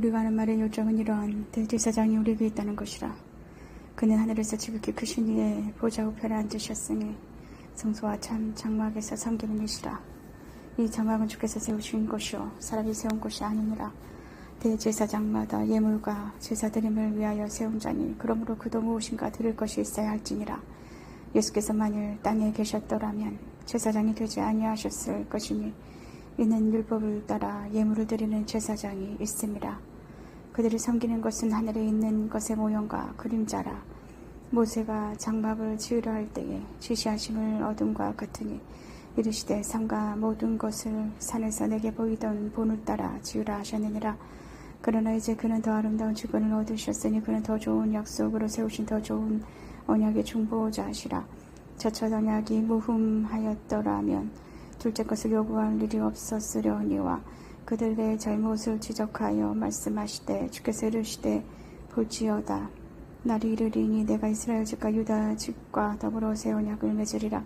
우리가 하는 말의 요점은 이러한 대제사장이 우리에게 있다는 것이라. 그는 하늘에서 지극히 크신 이의 보좌 우편에 앉으셨으니 성소와 참 장막에서 섬기는 이시라. 이 장막은 주께서 세우신 곳이요 사람이 세운 곳이 아니니라. 대제사장마다 예물과 제사드림을 위하여 세운 자니 그러므로 그도 무엇인가 드릴 것이 있어야 할지니라. 예수께서 만일 땅에 계셨더라면 제사장이 되지 아니하셨을 것이니 이는 율법을 따라 예물을 드리는 제사장이 있음이라. 그들이 섬기는 것은 하늘에 있는 것의 모형과 그림자라. 모세가 장막을 지으려 할 때에 지시하심을 얻음과 같으니 이르시되 삼가 모든 것을 산에서 내게 보이던 본을 따라 지으라 하셨느니라. 그러나 이제 그는 더 아름다운 주권을 얻으셨으니 그는 더 좋은 약속으로 세우신 더 좋은 언약의 중보자시라. 저 첫 언약이 무흠하였더라면 둘째 것을 요구할 일이 없었으려니와 그들의 잘못을 지적하여 말씀하시되 주께서 이르시되 볼지어다 날이 이르리니 내가 이스라엘 집과 유다 집과 더불어 새 언약을 맺으리라.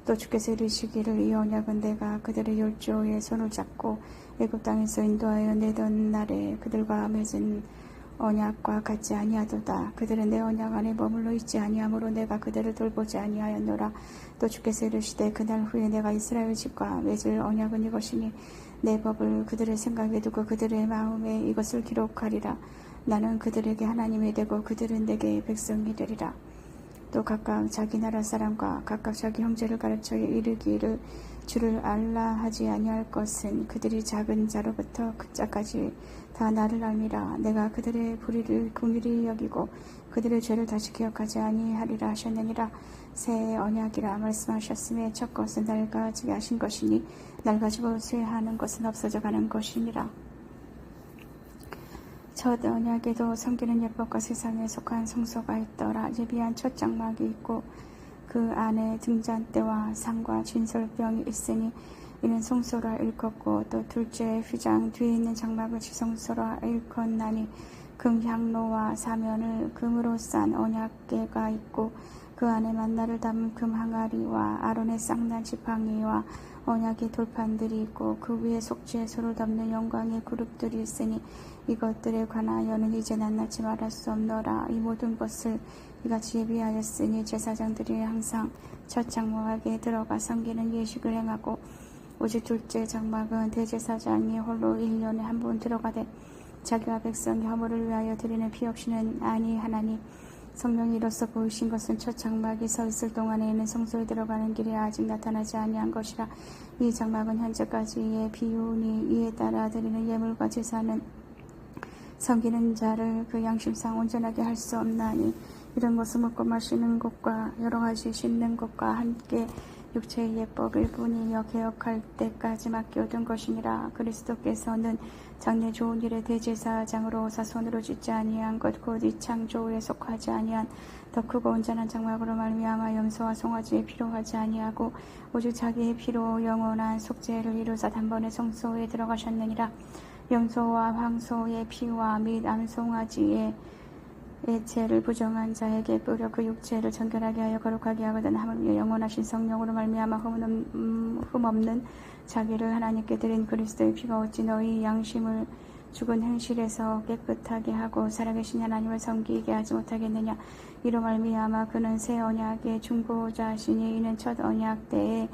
또 주께서 이르시기를 이 언약은 내가 그들의 열조의 손을 잡고 애굽 땅에서 인도하여 내던 날에 그들과 맺은 언약과 같지 아니하도다. 그들은 내 언약 안에 머물러 있지 아니하므로 내가 그들을 돌보지 아니하였노라. 또 주께서 이르시되 그날 후에 내가 이스라엘 집과 맺을 언약은 이것이니 내 법을 그들의 생각에 두고 그들의 마음에 이것을 기록하리라. 나는 그들에게 하나님이 되고 그들은 내게 백성이 되리라. 또 각각 자기 나라 사람과 각각 자기 형제를 가르쳐 이르기를 주를 알라 하지 아니할 것은 그들이 작은 자로부터 큰 자까지 다 나를 알미라. 내가 그들의 불의를 긍휼히 여기고 그들의 죄를 다시 기억하지 아니하리라 하셨느니라. 새 언약이라 말씀하셨음에 첫 것은 낡아지게 하신 것이니 낡아지고 쇠하는 것은 없어져 가는 것이니라. 첫 언약에도 섬기는 예법과 세상에 속한 성소가 있더라. 예비한 첫 장막이 있고 그 안에 등잔대와 상과 진설병이 있으니 이는 성소라 일컫고 또 둘째 휘장 뒤에 있는 장막을 지성소라 일컫나니 금향로와 사면을 금으로 싼 언약궤가 있고 그 안에 만나를 담은 금 항아리와 아론의 쌍난 지팡이와 언약의 돌판들이 있고 그 위에 속죄의 소를 덮는 영광의 그룹들이 있으니 이것들에 관하여는 이제 낱낱이 말할 수 없노라. 이 모든 것을 이같이 예비하였으니 제사장들이 항상 첫 장막에 들어가 섬기는 예식을 행하고 오직 둘째 장막은 대제사장이 홀로 1년에 한 번 들어가되 자기와 백성의 허물을 위하여 드리는 피 없이는 아니하나니 성령이 이로써 보이신 것은 첫 장막이 서 있을 동안에는 성소에 들어가는 길이 아직 나타나지 아니한 것이라. 이 장막은 현재까지의 비유니 이에 따라 드리는 예물과 제사는 섬기는 자를 그 양심상 온전하게 할 수 없나니 이런 것을 먹고 마시는 것과 여러 가지 씻는 것과 함께 육체의 예법을 뿐이며 개혁할 때까지 맡겨둔 것이니라. 그리스도께서는 장래 좋은 일의 대제사장으로 오사 손으로 짓지 아니한 것 곧 이 창조에 속하지 아니한 더 크고 온전한 장막으로 말미암아 염소와 송아지의 피로 하지 아니하고 오직 자기의 피로 영원한 속죄를 이루사 단번에 성소에 들어가셨느니라. 염소와 황소의 피와 및 암송아지의 죄를 부정한 자에게 뿌려 그 육체를 정결하게 하여 거룩하게 하거든 하물며 영원하신 성령으로 말미암아 흠없는 자기를 하나님께 드린 그리스도의 피가 어찌 너희 양심을 죽은 행실에서 깨끗하게 하고 살아계신 하나님을 섬기게 하지 못하겠느냐. 이로 말미암아 그는 새 언약의 중보자시니 이는 첫 언약 때에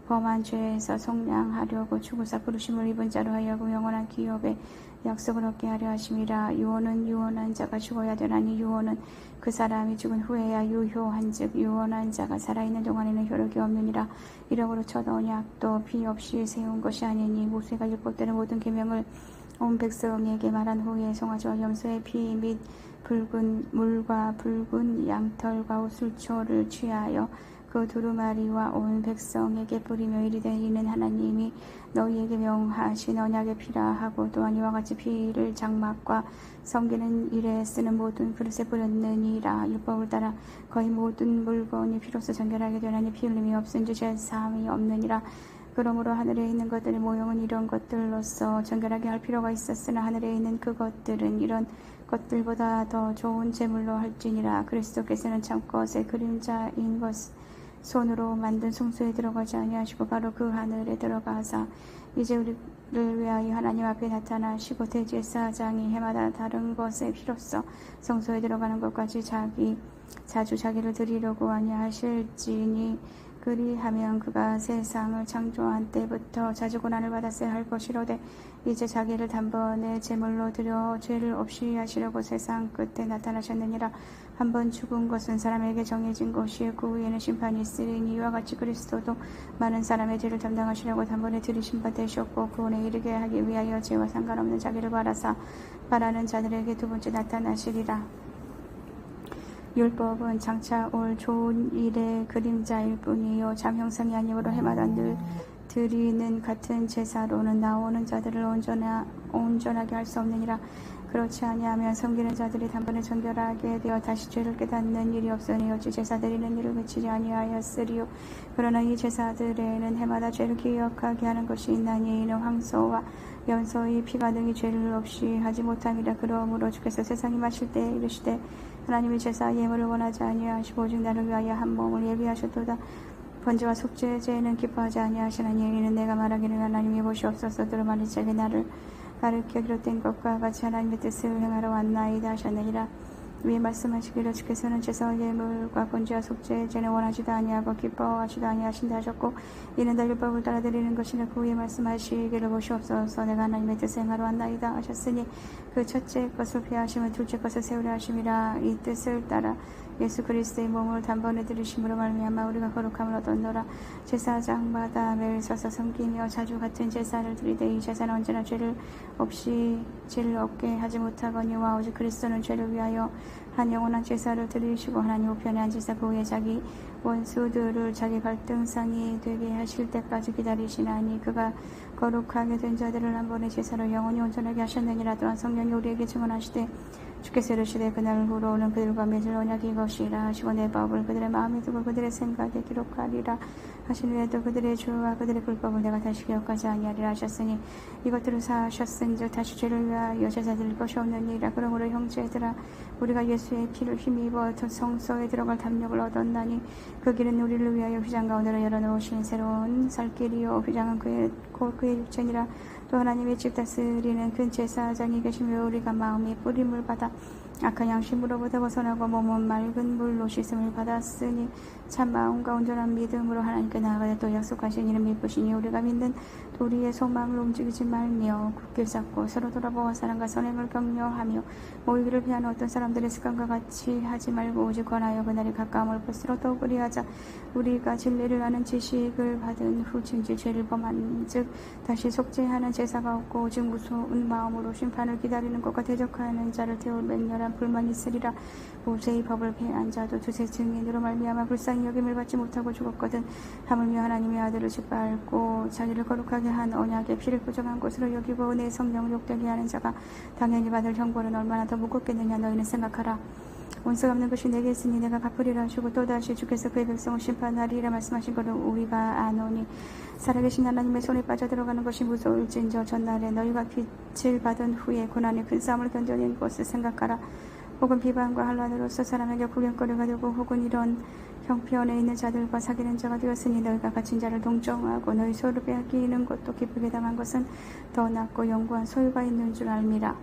범한 죄에서 속량하려고 추구사 부르심을 입은 자로 하여금 영원한 기업에 약속을 얻게 하려 하심이라. 유언은 유언한 자가 죽어야 되나니 유언은 그 사람이 죽은 후에야 유효한즉 유언한 자가 살아있는 동안에는 효력이 없느니라. 이러므로 첫 언약도 피 없이 세운 것이 아니니 모세가 율법대로 모든 계명을 온 백성에게 말한 후에 송아지와 염소의 피 및 붉은 물과 붉은 양털과 우슬초를 취하여 그 두루마리와 온 백성에게 뿌리며 이르되 이는 하나님이 너희에게 명하신 언약의 피라 하고 또한 이와 같이 피를 장막과 섬기는 일에 쓰는 모든 그릇에 뿌렸느니라. 율법을 따라 거의 모든 물건이 피로써 정결하게 되나니 피 흘림이 없은지 죄사함이 없느니라. 그러므로 하늘에 있는 것들의 모형은 이런 것들로서 정결하게 할 필요가 있었으나 하늘에 있는 그것들은 이런 것들보다 더 좋은 제물로 할지니라. 그리스도께서는 참것의 그림자인 것 손으로 만든 성소에 들어가지 아니하시고 바로 그 하늘에 들어가사 이제 우리를 위하여 하나님 앞에 나타나시고 대제사장이 해마다 다른 것에 필요성 성소에 들어가는 것까지 자주 자기를 드리려고 아니하실지니 그리하면 그가 세상을 창조한 때부터 자주 고난을 받았어야 할 것이로되 이제 자기를 단번에 제물로 드려 죄를 없이 하시려고 세상 끝에 나타나셨느니라. 한번 죽은 것은 사람에게 정해진 것이요 그 후에는 심판이 있으리니 이와 같이 그리스도도 많은 사람의 죄를 담당하시려고 단번에 들이신 바 되셨고 구원에 이르게 하기 위하여 죄와 상관없는 자기를 바라는 자들에게 두 번째 나타나시리라. 율법은 장차 올 좋은 일의 그림자일 뿐이요 참 형상이 아니므로 해마다 늘 드리는 같은 제사로는 나오는 자들을 온전하게 할 수 없느니라. 그렇지 아니하면 섬기는 자들이 단번에 정결하게 되어 다시 죄를 깨닫는 일이 없으니 어찌 제사 드리는 일을 그치지 아니하였으리요. 그러나 이 제사들에는 해마다 죄를 기억하게 하는 것이 있나니 이는 황소와 염소의 피가 능히 죄를 없이 하지 못함이라. 그러므로 주께서 세상이 마실 때 이르시되 하나님이 제사 예물을 원하지 아니하시고 오직 나를 위하여 한 몸을 예비하셨도다. 번제와 속죄제는 기뻐하지 아니하시나니 이는 내가 말하기를 하나님이 보시옵소서 두루마리 책에 나를 가르쳐 기록된 것과 같이 하나님의 뜻을 행하러 왔나이다 하셨느니라. 위에 말씀하시기를 주께서는 제사 예물과 번제와 속죄제는 원하지도 아니하고 기뻐하지도 아니하신다 하셨고 이는 다 율법을 따라 드리는 것이라. 그 위에 말씀하시기를 보시옵소서 내가 하나님의 뜻을 행하러 왔나이다 하셨으니 그 첫째 것을 폐하시면 둘째 것을 세우려 하심이라. 이 뜻을 따라 예수 그리스도의 몸을 단번에 들으심으로 말미암아 우리가 거룩함을 얻었노라. 제사장마다 매일 서서 섬기며 자주 같은 제사를 드리되 이 제사는 언제나 죄를 얻게 하지 못하거니와 오직 그리스도는 죄를 위하여 한 영원한 제사를 드리시고 하나님 우편에 앉으사 그 후에 자기 원수들을 자기 갈등상이 되게 하실 때까지 기다리시나니 그가 거룩하게 된 자들을 한 번의 제사로 영원히 온전하게 하셨느니라. 또한 성령이 우리에게 증언하시되 주께서 이르시되 그날 후로 오는 그들과 맺을 언약이 이것이라 하시고 내 법을 그들의 마음에 두고 그들의 생각에 기록하리라 하신 후에도 그들의 죄와 그들의 불법을 내가 다시 기억하지 아니하리라 하셨으니 이것들을 사하셨은즉 다시 죄를 위하여 제사 드릴 것이 없느니라. 그러므로 형제들아 우리가 예수의 피를 힘입어 성소에 들어갈 담력을 얻었나니 그 길은 우리를 위하여 휘장 가운데로 열어놓으신 새로운 살 길이요 휘장은 그의 육체니라. 또 하나님의 집 다스리는 큰 제사장이 계시며 우리가 마음이 뿌림을 받아 악한 양심으로부터 벗어나고 몸은 맑은 물로 씻음을 받았으니 참 마음과 온전한 믿음으로 하나님께 나아가야 또 약속하신 이는 믿으시니 우리가 믿는 도리의 소망을 움직이지 말며 굳게 잡고 서로 돌아보아 사랑과 선행을 격려하며 모이기를 피하는 어떤 사람들의 습관과 같이 하지 말고 오직 권하여 그날이 가까움을 볼수록 더욱 그리하자. 우리가 진리를 아는 지식을 받은 후 짐짓 죄를 범한 즉 다시 속죄하는 제사가 없고 오직 무서운 마음으로 심판을 기다리는 것과 대적하는 자를 태울 맹렬한 불만이 있으리라. 모세의 법을 폐한 자도 두세 증인으로 말미암아 불쌍히 여김을 받지 못하고 죽었거든. 하물며 하나님의 아들을 짓밟고 자기를 거룩하게 한 언약의 피를 부정한 것으로 여기고 내 성령을 욕되게 하는 자가 당연히 받을 형벌은 얼마나 더 무겁겠느냐 너희는 생각하라. 원수가 없는 것이 내게 있으니 내가 갚으리라 하시고 또다시 주께서 그의 백성을 심판하리라 말씀하신 것을 우리가 아노니 살아계신 하나님의 손에 빠져들어가는 것이 무서울진저 전날에 너희가 빛을 받은 후에 고난의 큰 싸움을 견뎌낸 것을 생각하라. 혹은 비방과 한란으로서 사람에게 구경거리가 되고 혹은 이런 형편에 있는 자들과 사귀는 자가 되었으니 너희가 갇힌 자를 동정하고 너희 소유를 빼앗기는 것도 기쁘게 당한 것은 더 낫고 영구한 소유가 있는 줄 알미라.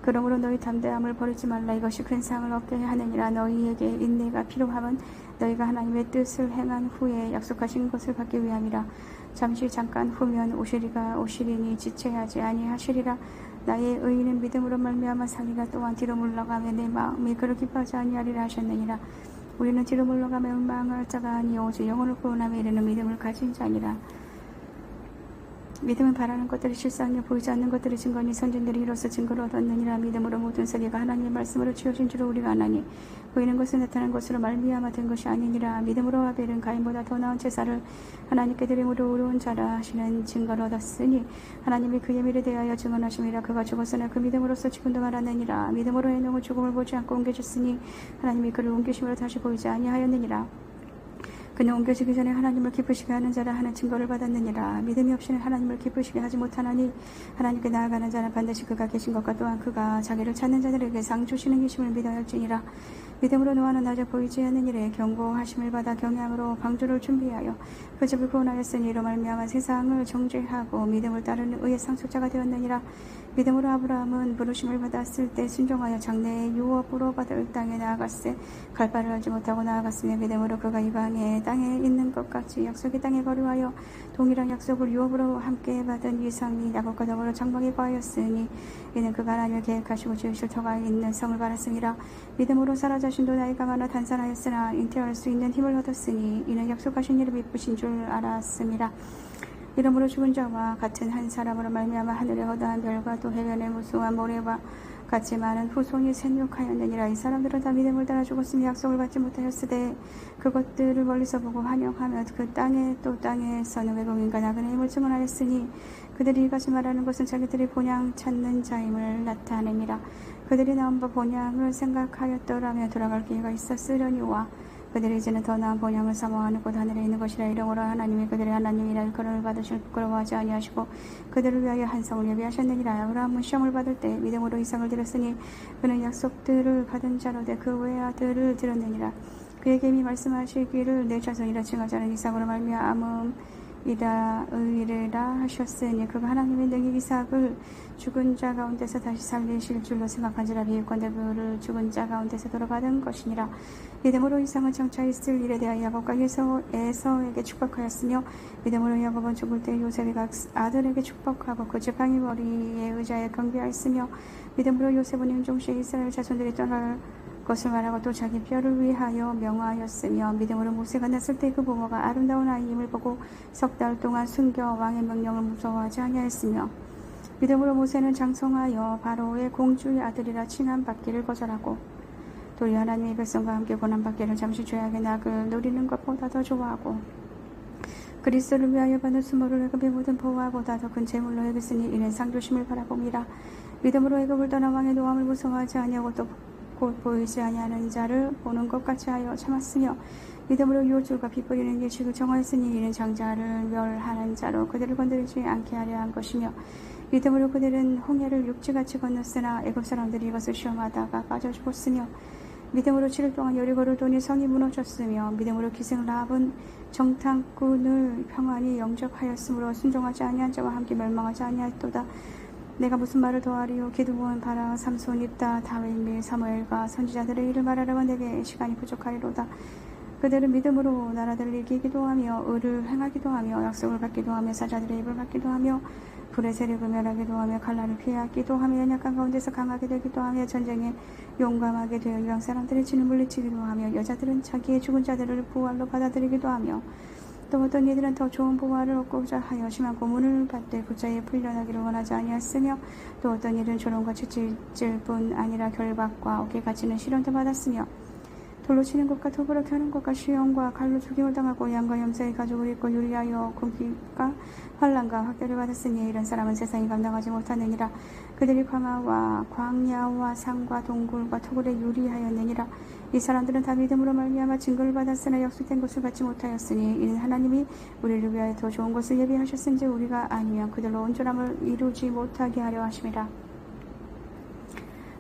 그러므로 너희 담대함을 버리지 말라. 이것이 큰 상을 얻게 하느니라. 너희에게 인내가 필요함은 너희가 하나님의 뜻을 행한 후에 약속하신 것을 받기 위함이라. 잠깐 후면 오시리니 지체하지 아니하시리라. 나의 의인은 믿음으로 말미암아 살리라. 또한 뒤로 물러가며 내 마음이 그를 기뻐하지 아니하리라 하셨느니라. 우리는 뒤로 물러가며 망할 자가 아니요 오직 영혼을 구원함에 이르는 믿음을 가진 자니라. 믿음은 바라는 것들이 실상이요 보이지 않는 것들이 증거니 선진들이 이로써 증거를 얻었느니라. 믿음으로 모든 세계가 하나님의 말씀으로 지어진 줄 우리가 아나니 보이는 것은 나타난 것으로 말미암아 된 것이 아니니라. 믿음으로 아벨은 가인보다 더 나은 제사를 하나님께 드림으로 의로운 자라 하시는 증거를 얻었으니 하나님이 그의 미래 대하여 증언하심이라. 그가 죽었으나 그 믿음으로써 지금도 말하느니라. 믿음으로 에녹은 죽음을 보지 않고 옮겨졌으니 하나님이 그를 옮기심으로 다시 보이지 아니하였느니라. 그는 옮겨지기 전에 하나님을 기쁘시게 하는 자라 하는 증거를 받았느니라. 믿음이 없이는 하나님을 기쁘시게 하지 못하나니 하나님께 나아가는 자는 반드시 그가 계신 것과 또한 그가 자기를 찾는 자들에게 상 주시는 계심을 믿어야 할지니라. 믿음으로 노아는 아직 보이지 않는 일에 경고하심을 받아 경외함으로 방주를 준비하여 그 집을 구원하였으니 이로 말미암아 세상을 정죄하고 믿음을 따르는 의의 상속자가 되었느니라. 믿음으로 아브라함은 부르심을 받았을 때 순종하여 장래의 유업으로 받을 땅에 나아갔으 갈 바를 알지 못하고 나아갔으며 믿음으로 그가 이방의 땅에 있는 것 같이 약속의 땅에 거류하여 동일한 약속을 유업으로 함께 받은 이삭이 야곱과 더불어 장막에 거하였으니 이는 그가 하나님을 계획하시고 지으실 터가 있는 성을 바랐음이라. 믿음으로 사라 자신도 나이가 많아 단산하였으나 잉태할 수 있는 힘을 얻었으니 이는 약속하신 이를 이쁘신 줄 알았음이라. 이러므로 죽은 자와 같은 한 사람으로 말미암아 하늘에 허다한 별과 또 해변의 무수한 모래와 같이 많은 후손이 생육하였느니라. 이 사람들은 다 믿음을 따라 죽었으며 약속을 받지 못하였으되 그것들을 멀리서 보고 환영하며 그 땅에 또 땅에서는 외국인과 나그네 힘을 증언하였으니 그들이 이같이 말하는 것은 자기들이 본향 찾는 자임을 나타냅니다. 그들이 나온 바 본향을 생각하였더라며 돌아갈 기회가 있었으려니와 그들이 이제는 더 나은 본향을 사모하는 곳 하늘에 있는 것이라. 이러므로 하나님이 그들의 하나님이라 일컬음을 받으실 부끄러워하지 아니하시고 그들을 위하여 한 성을 예비하셨느니라. 아브라함은 시험을 받을 때 믿음으로 이삭을 드렸으니 그는 약속들을 받은 자로되 그 외아들을 드렸느니라. 그에게 이미 말씀하시기를 내 자손이라 칭하자는 이삭으로 말미암음 이다 의뢰라 하셨으니 그가 하나님의 능히 이삭을 죽은 자 가운데서 다시 살리실 줄로 생각한지라. 비유컨대 그를 죽은 자 가운데서 돌아받은 것이니라. 믿음으로 이삭은 장차 있을 일에 대하여 야곱과 에서에게 축복하였으며 믿음으로 야곱은 죽을 때 요셉이 각 아들에게 축복하고 그 지팡이 머리에 의자에 경배하였으며 믿음으로 요셉은 임종시에 이스라엘 자손들이 떠날 것을 말하고 또 자기 뼈를 위하여 명하였으며 믿음으로 모세가 났을 때 그 부모가 아름다운 아이임을 보고 석 달 동안 숨겨 왕의 명령을 무서워하지 아니하였으며 믿음으로 모세는 장성하여 바로의 공주의 아들이라 칭함받기를 거절하고 도리 하나님의 백성과 함께 고난받기를 잠시 죄악의 낙을 누리는 것보다 더 좋아하고 그리스도를 위하여 받는 수모를 애굽의 모든 보화보다 더 큰 재물로 여겼으니 이는 상조심을 바라봅니다. 믿음으로 애굽을 떠난 왕의 노함을 무서워하지 아니하고 또 곧 보이지 아니하는 자를 보는 것 같이 하여 참았으며 믿음으로 유월절과 피 뿌리는 예식을 정하였으니 이는 장자를 멸하는 자로 그들을 건드리지 않게 하려 한 것이며 믿음으로 그들은 홍해를 육지같이 건넜으나 애굽 사람들이 이것을 시험하다가 빠져 죽었으며 믿음으로 7일 동안 여리고를 도니 성이 무너졌으며 믿음으로 기생 라합은 정탐꾼을 평안히 영접하였으므로 순종하지 아니한 자와 함께 멸망하지 아니하였도다. 내가 무슨 말을 더하리요. 기드온 바라 삼손 입다 다윗 및 사무엘과 선지자들의 일을 말하려고 내게 시간이 부족하리로다. 그들은 믿음으로 나라들을 이기기도 하며 의를 행하기도 하며 약속을 받기도 하며 사자들의 입을 받기도 하며 불의 세력을 멸하기도 하며 칼날을 피하기도 하며 연약한 가운데서 강하게 되기도 하며 전쟁에 용감하게 되어 이방 사람들의 진을 물리치기도 하며 여자들은 자기의 죽은 자들을 부활로 받아들이기도 하며 또 어떤 이들은 더 좋은 보화를 얻고자 하여 심한 고문을 받되 부자에 풀려나기를 원하지 아니하였으며 또 어떤 이들은 조롱같이 찔찔 뿐 아니라 결박과 어깨 갇히는 시련도 받았으며 돌로 치는 것과 도구로 켜는 것과 시험과 칼로 죽임을 당하고 양과 염소의 가죽을 입고 유리하여 굶기가 환난과 학대를 받았으니 이런 사람은 세상이 감당하지 못하느니라. 그들이 광야와 산과 동굴과 토굴에 유리하였느니라. 이 사람들은 다 믿음으로 말미암아 증거를 받았으나 약속된 것을 받지 못하였으니 이는 하나님이 우리를 위하여 더 좋은 것을 예비하셨은지 우리가 아니면 그들로 온전함을 이루지 못하게 하려 하심이라.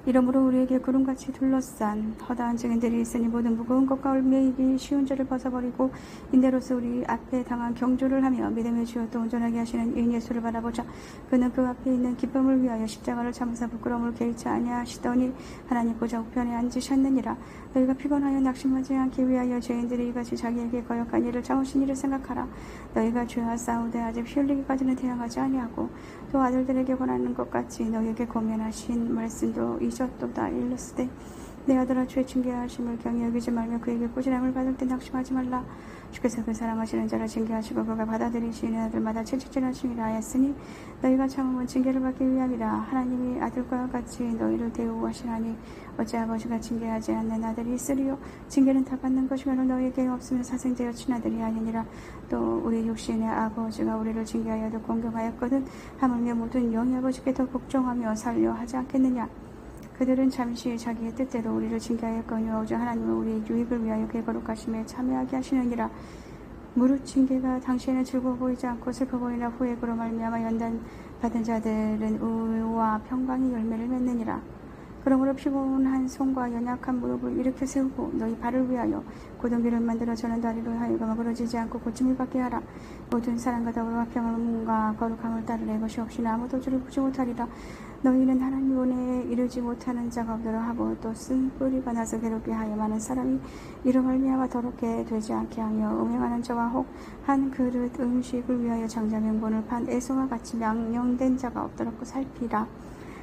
이러므로 우리에게 구름같이 둘러싼 허다한 증인들이 있으니 모든 무거운 것과 얽매이기 쉬운 죄를 벗어버리고 인대로서 우리 앞에 당한 경주를 하며 믿음의 주여 또 온전하게 하시는 인 예수를 바라보자. 그는 그 앞에 있는 기쁨을 위하여 십자가를 참으사 부끄러움을 개의치 아니하시더니 하나님 보좌 우편에 앉으셨느니라. 너희가 피곤하여 낙심하지 않기 위하여 죄인들이 이같이 자기에게 거역한 일을 참으신 일을 생각하라. 너희가 죄와 싸우되 아직 피 흘리기까지는 대항하지 아니하고 또 아들들에게 권하는 것 같이 너희에게 고면하신 말씀도 잊었도다. 일렀으되 내 아들아 주의 징계하심을 경히 여기지 말며 그에게 꾸지람을 받을 때 낙심하지 말라. 주께서 그 사랑하시는 자를 징계하시고 그가 받아들이시는 아들마다 채찍질하심이라 하였으니 너희가 참음은 징계를 받기 위함이라. 하나님이 아들과 같이 너희를 대우하시나니 어찌 아버지가 징계하지 않는 아들이 있으리요. 징계는 다 받는 것이면 너희에게 없으면 사생되어 친아들이 아니니라. 또 우리 육신의 아버지가 우리를 징계하여도 공경하였거든 하물며 모든 영의 아버지께 더 복종하며 살려 하지 않겠느냐. 그들은 잠시 자기의 뜻대로 우리를 징계하였거니와 오직 하나님은 우리의 유익을 위하여 그의 거룩하심에 참여하게 하시느니라. 무릇 징계가 당시에는 즐거워 보이지 않고 슬퍼 보이나 후에 그로 말미암아 연단 받은 자들은 의와 평강의 열매를 맺느니라. 그러므로 피곤한 손과 연약한 무릎을 일으켜 세우고 너희 발을 위하여 곧은 길을 만들어 저는 다리로 하여금 어그러지지 않고 고침을 받게 하라. 모든 사람과 더불어 화평함과 거룩함을 따르라. 이것이 없이는 아무도 주를 보지 못하리라. 너희는 하나님 은혜에 이르지 못하는 자가 없도록 하고 또 쓴 뿌리가 나서 괴롭게 하여 많은 사람이 이로 말미암아 더럽게 되지 않게 하며 음행하는 자와 혹 한 그릇 음식을 위하여 장자 명분을 판 에서와 같이 명령된 자가 없도록 살피라.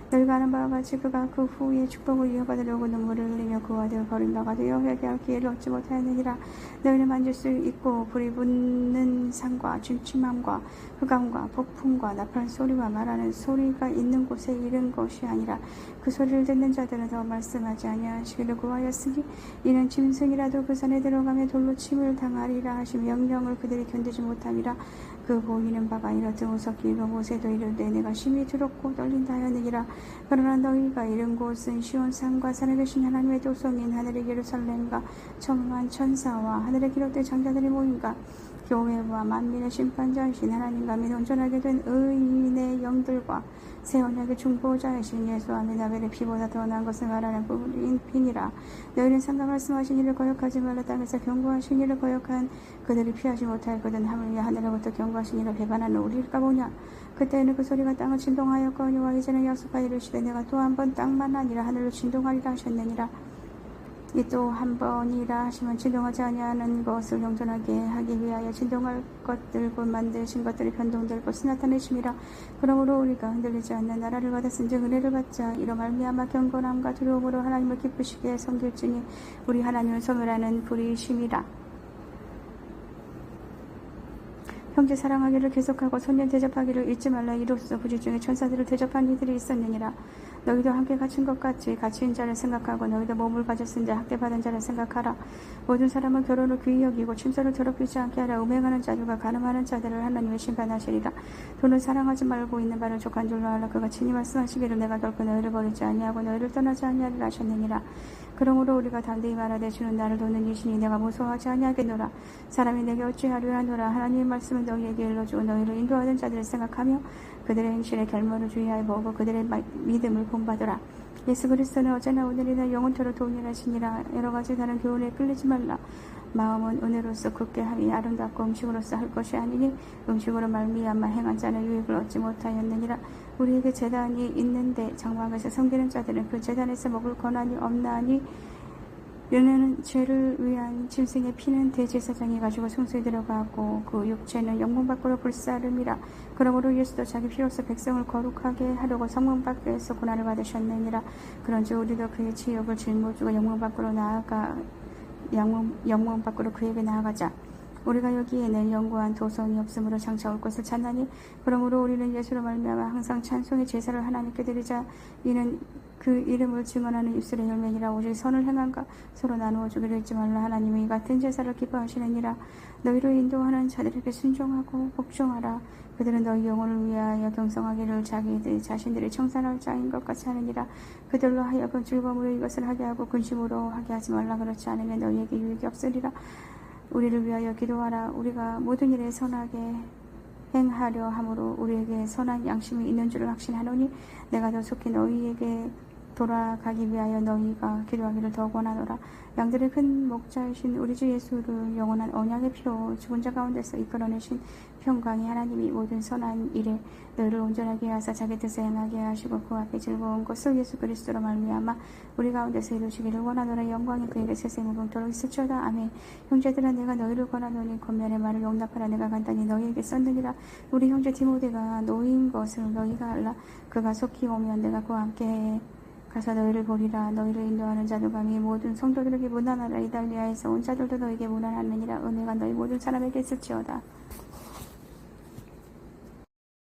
너희가 아는 바와 같이 그가 그 후에 축복을 이어받으려고 눈물을 흘리며 그와 되어 버림바가 되어 회개할 기회를 얻지 못하였느니라. 너희는 만질 수 있고 불이 붙는 산과 침침함과 흑암과 폭풍과 나팔 소리와 말하는 소리가 있는 곳에 이른 것이 아니라 그 소리를 듣는 자들은 더 말씀하지 아니하시기를 구하였으니 이는 짐승이라도 그 산에 들어가며 돌로 침을 당하리라 하신 명령을 그들이 견디지 못함이라. 그 보이는 바가 이렇듯 우석기로 모세도 이르되 내가 심히 두렵고 떨린다 하였느니라. 그러나 너희가 이른 곳은 시온 산과 산에 계신 하나님의 도성인 하늘의 예루살렘과 천만 천사와 하늘에 기록된 장자들이 모인가 교회와 만민의 심판자이신 하나님과 및 온전하게 된 의인의 영들과 새 언약의 중보자이신 예수와 및 아벨의 피보다 더 나은 것을 말하는 뿌린 피니라. 너희는 상가 말씀하신 이를 거역하지 말라. 땅에서 경고하신 이를 거역한 그들이 피하지 못하였거든. 하물며 하늘로부터 경고하신 이를 배반하는 우리일까 보냐. 그때에는 그 소리가 땅을 진동하였거니와 이제는 약속하여 이르시되 내가 또 한 번 땅만 아니라 하늘로 진동하리라 하셨느니라. 이 또 한 번이라 하시면 진동하지 아니하는 것을 영존하게 하기 위하여 진동할 것들 곧 만드신 것들이 변동될 것을 나타내심이라. 그러므로 우리가 흔들리지 않는 나라를 받았은즉 은혜를 받자. 이로 말미암아 경건함과 두려움으로 하나님을 기쁘시게 섬길지니 우리 하나님은 소멸하는 불이심이라. 형제 사랑하기를 계속하고 손님 대접하기를 잊지 말라. 이로써 부지 중에 천사들을 대접한 이들이 있었느니라. 너희도 함께 갇힌 것 같이 갇힌 자를 생각하고 너희도 몸을 가졌은 자 학대받은 자를 생각하라. 모든 사람은 결혼을 귀히 여기고 침소를 더럽히지 않게 하라. 음행하는 자들과 간음하는 자들을 하나님의 심판하시리라. 돈을 사랑하지 말고 있는 바를 족한 줄로 알라. 그가 친히 말씀하시기를 내가 결코 너희를 버리지 아니하고 너희를 떠나지 아니하리라 하셨느니라. 그러므로 우리가 담대히 말하되 주는 나를 돕는 이시니 내가 무서워하지 아니하겠노라. 사람이 내게 어찌하려 하노라. 하나님의 말씀을 너희에게 일러주고 너희를 인도하는 자들을 생각하며 그들의 행실에 결말을 주의하여 보고 그들의 믿음을 본받으라. 예수 그리스도는 어제나 오늘이나 영원토록 동일하시니라. 여러가지 다른 교훈에 끌리지 말라. 마음은 은혜로서 굳게 함이 아름답고 음식으로서 할 것이 아니니 음식으로 말미암아 행한 자는 유익을 얻지 못하였느니라. 우리에게 제단이 있는데 장막에서 섬기는 자들은 그 제단에서 먹을 권한이 없나니 이는 죄를 위한 짐승의 피는 대제사장이 가지고 성소에 들어가고 그 육체는 영문 밖으로 불사름이라. 그러므로 예수도 자기 피로써 백성을 거룩하게 하려고 성문 밖에서 고난을 받으셨느니라. 그런즉 우리도 그의 지욕을 짊어지고 영문 밖으로 그에게 나아가자. 우리가 여기에는 영구한 도성이 없으므로 장차 올 것을 찾나니 그러므로 우리는 예수로 말미암아 항상 찬송의 제사를 하나님께 드리자. 이는 그 이름을 증언하는 입술의 열매니라. 오직 선을 행한가 서로 나누어 주기를 잊지 말라. 하나님이 이 같은 제사를 기뻐하시느니라. 너희를 인도하는 자들에게 순종하고 복종하라. 그들은 너희 영혼을 위하여 경성하기를 자기들 자신들이 청산할 자인 것 같이 하느니라. 그들로 하여금 즐거움으로 이것을 하게 하고 근심으로 하게 하지 말라. 그렇지 않으면 너희에게 유익이 없으리라. 우리를 위하여 기도하라. 우리가 모든 일에 선하게 행하려 함으로 우리에게 선한 양심이 있는 줄을 확신하노니 내가 더 속히 너희에게 돌아가기 위하여 너희가 기도하기를 더 원하노라. 양들의 큰 목자이신 우리 주 예수를 영원한 언약의 피로 죽은 자 가운데서 이끌어내신 평강이 하나님이 모든 선한 일에 너희를 온전하게 하사 자기 뜻에 행하게 하시고 그 앞에 즐거운 것을 예수 그리스도로 말미암아 우리 가운데서 이루시기를 원하노라. 영광이 그에게 세세 무궁토록 있을지어다. 아멘. 형제들아 내가 너희를 권하노니 권면의 말을 용납하라. 내가 간단히 너희에게 썼느니라. 우리 형제 디모데가 노인 것을 너희가 알라. 그가 속히 오면 내가 그와 함께 가서 너희를 보리라. 너희를 인도하는 자들과 이 모든 성도들에게 문안하라. 이달리아에서 온 자들도 너희에게 문안하느니라. 은혜가 너희 모든 사람에게 있을지어다.